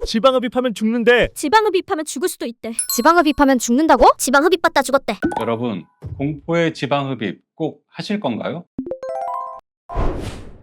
지방흡입하면 죽는데. 지방흡입하면 죽을 수도 있대. 지방흡입하면 죽는다고? 지방흡입 받다 죽었대. 여러분, 공포의 지방흡입 꼭 하실 건가요?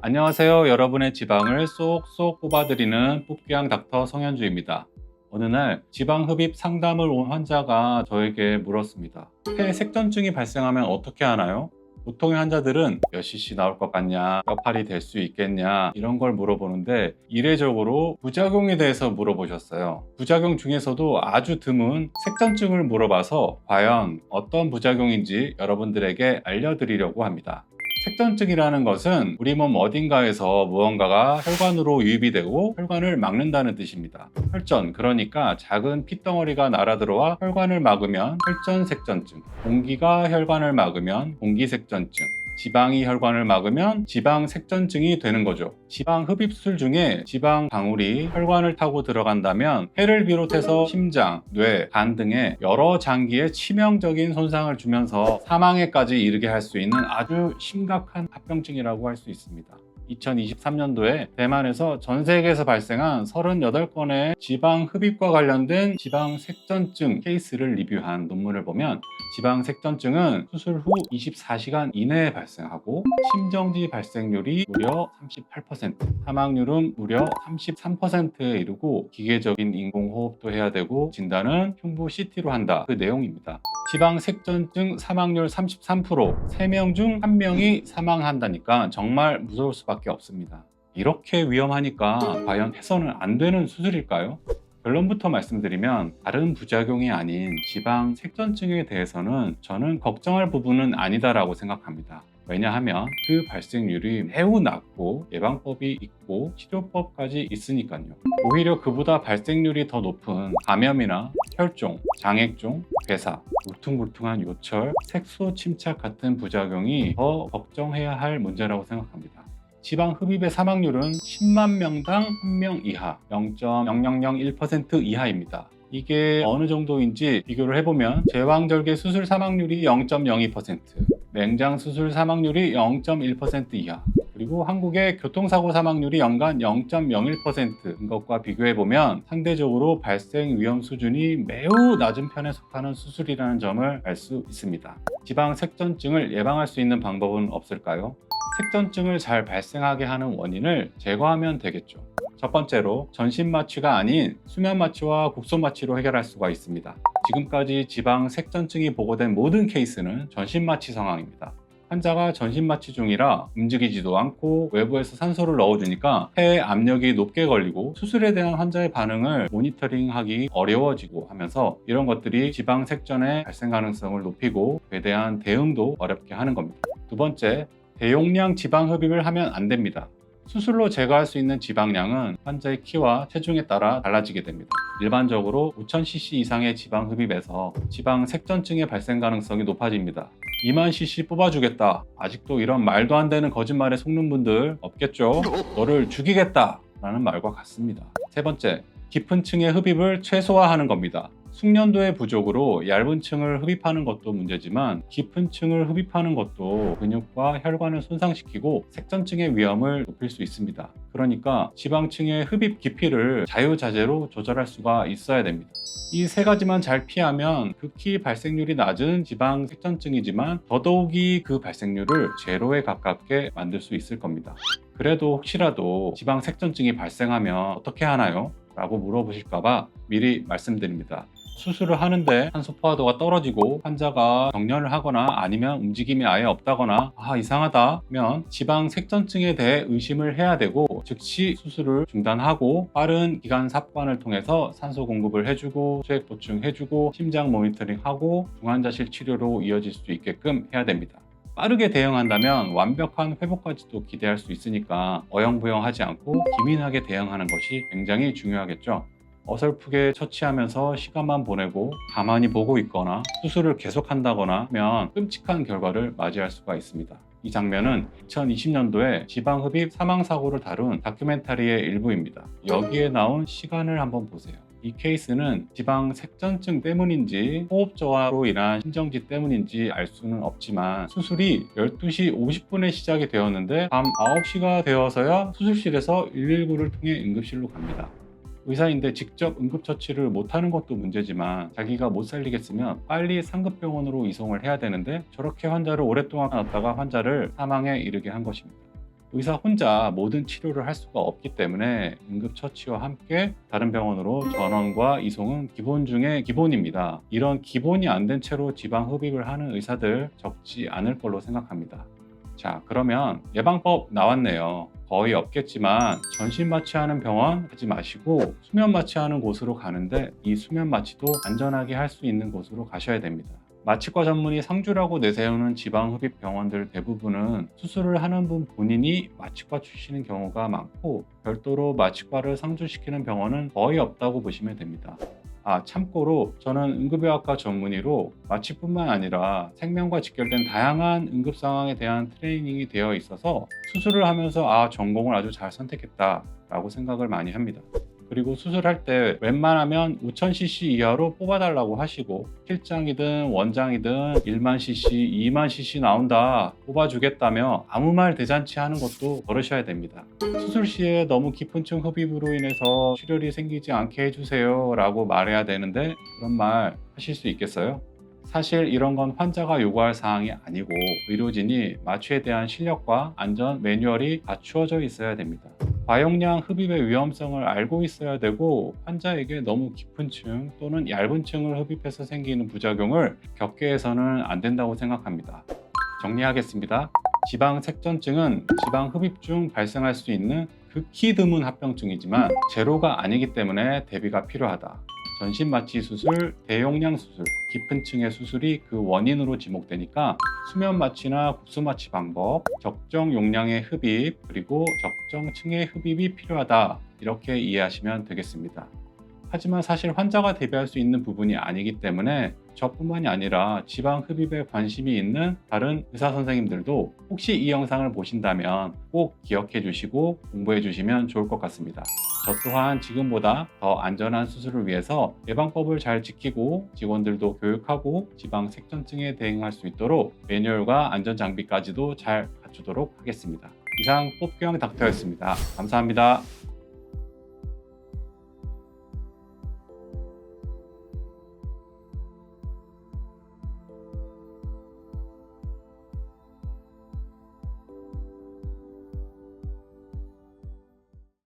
안녕하세요. 여러분의 지방을 쏙쏙 뽑아드리는 뽑기왕 닥터 성현주입니다. 어느 날 지방흡입 상담을 온 환자가 저에게 물었습니다. 폐 색전증이 발생하면 어떻게 하나요? 보통의 환자들은 몇 cc 나올 것 같냐, 뼈팔이 될 수 있겠냐 이런 걸 물어보는데 이례적으로 부작용에 대해서 물어보셨어요. 부작용 중에서도 아주 드문 색전증을 물어봐서 과연 어떤 부작용인지 여러분들에게 알려드리려고 합니다. 색전증이라는 것은 우리 몸 어딘가에서 무언가가 혈관으로 유입이 되고 혈관을 막는다는 뜻입니다. 혈전, 그러니까 작은 핏덩어리가 날아들어와 혈관을 막으면 혈전색전증, 공기가 혈관을 막으면 공기색전증, 지방이 혈관을 막으면 지방색전증이 되는 거죠. 지방흡입술 중에 지방 방울이 혈관을 타고 들어간다면 폐를 비롯해서 심장, 뇌, 간 등의 여러 장기에 치명적인 손상을 주면서 사망에까지 이르게 할 수 있는 아주 심각한 합병증이라고 할 수 있습니다. 2023년도에 대만에서 전 세계에서 발생한 38건의 지방흡입과 관련된 지방색전증 케이스를 리뷰한 논문을 보면 지방색전증은 수술 후 24시간 이내에 발생하고 심정지 발생률이 무려 38%, 사망률은 무려 33%에 이르고 기계적인 인공호흡도 해야 되고 진단은 흉부 CT로 한다. 그 내용입니다. 지방색전증 사망률 33%, 3명 중 1명이 사망한다니까 정말 무서울 수밖에 없습니다. 이렇게 위험하니까 과연 해서는 안 되는 수술일까요? 결론부터 말씀드리면 다른 부작용이 아닌 지방색전증에 대해서는 저는 걱정할 부분은 아니다라고 생각합니다. 왜냐하면 그 발생률이 매우 낮고 예방법이 있고 치료법까지 있으니까요. 오히려 그보다 발생률이 더 높은 감염이나 혈종, 장액종, 괴사, 울퉁불퉁한 요철, 색소 침착 같은 부작용이 더 걱정해야 할 문제라고 생각합니다. 지방 흡입의 사망률은 10만 명당 1명 이하, 0.0001% 이하입니다. 이게 어느 정도인지 비교를 해보면 제왕절개 수술 사망률이 0.02%, 맹장 수술 사망률이 0.1% 이하, 그리고 한국의 교통사고 사망률이 연간 0.01%인 것과 비교해보면 상대적으로 발생 위험 수준이 매우 낮은 편에 속하는 수술이라는 점을 알 수 있습니다. 지방색전증을 예방할 수 있는 방법은 없을까요? 색전증을 잘 발생하게 하는 원인을 제거하면 되겠죠. 첫 번째로 전신마취가 아닌 수면마취와 곡소마취로 해결할 수가 있습니다. 지금까지 지방색전증이 보고된 모든 케이스는 전신마취 상황입니다. 환자가 전신마취 중이라 움직이지도 않고 외부에서 산소를 넣어주니까 폐에 압력이 높게 걸리고 수술에 대한 환자의 반응을 모니터링하기 어려워지고 하면서 이런 것들이 지방색전의 발생 가능성을 높이고 그에 대한 대응도 어렵게 하는 겁니다. 두 번째, 대용량 지방흡입을 하면 안 됩니다. 수술로 제거할 수 있는 지방량은 환자의 키와 체중에 따라 달라지게 됩니다. 일반적으로 5000cc 이상의 지방흡입에서 지방색전증의 발생 가능성이 높아집니다. 2만 cc 뽑아주겠다. 아직도 이런 말도 안 되는 거짓말에 속는 분들 없겠죠? 너를 죽이겠다 라는 말과 같습니다. 세 번째, 깊은 층의 흡입을 최소화하는 겁니다. 숙련도의 부족으로 얇은 층을 흡입하는 것도 문제지만 깊은 층을 흡입하는 것도 근육과 혈관을 손상시키고 색전증의 위험을 높일 수 있습니다. 그러니까 지방층의 흡입 깊이를 자유자재로 조절할 수가 있어야 됩니다. 이 세 가지만 잘 피하면 극히 발생률이 낮은 지방색전증이지만 더더욱이 그 발생률을 제로에 가깝게 만들 수 있을 겁니다. 그래도 혹시라도 지방색전증이 발생하면 어떻게 하나요? 라고 물어보실까봐 미리 말씀드립니다. 수술을 하는데 산소 포화도가 떨어지고 환자가 경련을 하거나 아니면 움직임이 아예 없다거나 이상하다 하면 지방색전증에 대해 의심을 해야 되고 즉시 수술을 중단하고 빠른 기관 삽관을 통해서 산소 공급을 해주고 수액 보충해주고 심장 모니터링하고 중환자실 치료로 이어질 수 있게끔 해야 됩니다. 빠르게 대응한다면 완벽한 회복까지도 기대할 수 있으니까 어영부영하지 않고 기민하게 대응하는 것이 굉장히 중요하겠죠. 어설프게 처치하면서 시간만 보내고 가만히 보고 있거나 수술을 계속한다거나 하면 끔찍한 결과를 맞이할 수가 있습니다. 이 장면은 2020년도에 지방흡입 사망사고를 다룬 다큐멘터리의 일부입니다. 여기에 나온 시간을 한번 보세요. 이 케이스는 지방색전증 때문인지 호흡저하로 인한 심정지 때문인지 알 수는 없지만 수술이 12시 50분에 시작이 되었는데 밤 9시가 되어서야 수술실에서 119를 통해 응급실로 갑니다. 의사인데 직접 응급처치를 못하는 것도 문제지만 자기가 못 살리겠으면 빨리 상급병원으로 이송을 해야 되는데 저렇게 환자를 오랫동안 놨다가 환자를 사망에 이르게 한 것입니다. 의사 혼자 모든 치료를 할 수가 없기 때문에 응급처치와 함께 다른 병원으로 전원과 이송은 기본 중에 기본입니다. 이런 기본이 안 된 채로 지방 흡입을 하는 의사들 적지 않을 걸로 생각합니다. 자, 그러면 예방법 나왔네요. 거의 없겠지만 전신 마취하는 병원 가지 마시고 수면 마취하는 곳으로 가는데 이 수면 마취도 안전하게 할 수 있는 곳으로 가셔야 됩니다. 마취과 전문의 상주라고 내세우는 지방 흡입 병원들 대부분은 수술을 하는 분 본인이 마취과 출신인 경우가 많고 별도로 마취과를 상주시키는 병원은 거의 없다고 보시면 됩니다. 참고로 저는 응급의학과 전문의로 마취뿐만 아니라 생명과 직결된 다양한 응급 상황에 대한 트레이닝이 되어 있어서 수술을 하면서 전공을 아주 잘 선택했다라고 생각을 많이 합니다. 그리고 수술할 때 웬만하면 5000cc 이하로 뽑아달라고 하시고 필장이든 원장이든 10000cc, 20000cc 나온다 뽑아주겠다며 아무 말 대잔치 하는 것도 버르셔야 됩니다. 수술 시에 너무 깊은 층 흡입으로 인해서 출혈이 생기지 않게 해주세요 라고 말해야 되는데 그런 말 하실 수 있겠어요? 사실 이런 건 환자가 요구할 사항이 아니고 의료진이 마취에 대한 실력과 안전 매뉴얼이 갖추어져 있어야 됩니다. 과용량 흡입의 위험성을 알고 있어야 되고 환자에게 너무 깊은 층 또는 얇은 층을 흡입해서 생기는 부작용을 겪게 해서는 안 된다고 생각합니다. 정리하겠습니다. 지방색전증은 지방 흡입 중 발생할 수 있는 극히 드문 합병증이지만 제로가 아니기 때문에 대비가 필요하다. 전신 마취 수술, 대용량 수술, 깊은 층의 수술이 그 원인으로 지목되니까 수면 마취나 국수 마취 방법, 적정 용량의 흡입, 그리고 적정 층의 흡입이 필요하다. 이렇게 이해하시면 되겠습니다. 하지만 사실 환자가 대비할 수 있는 부분이 아니기 때문에 저뿐만이 아니라 지방 흡입에 관심이 있는 다른 의사 선생님들도 혹시 이 영상을 보신다면 꼭 기억해 주시고 공부해 주시면 좋을 것 같습니다. 저 또한 지금보다 더 안전한 수술을 위해서 예방법을 잘 지키고 직원들도 교육하고 지방 색전증에 대응할 수 있도록 매뉴얼과 안전 장비까지도 잘 갖추도록 하겠습니다. 이상 뽑기왕 닥터였습니다. 감사합니다.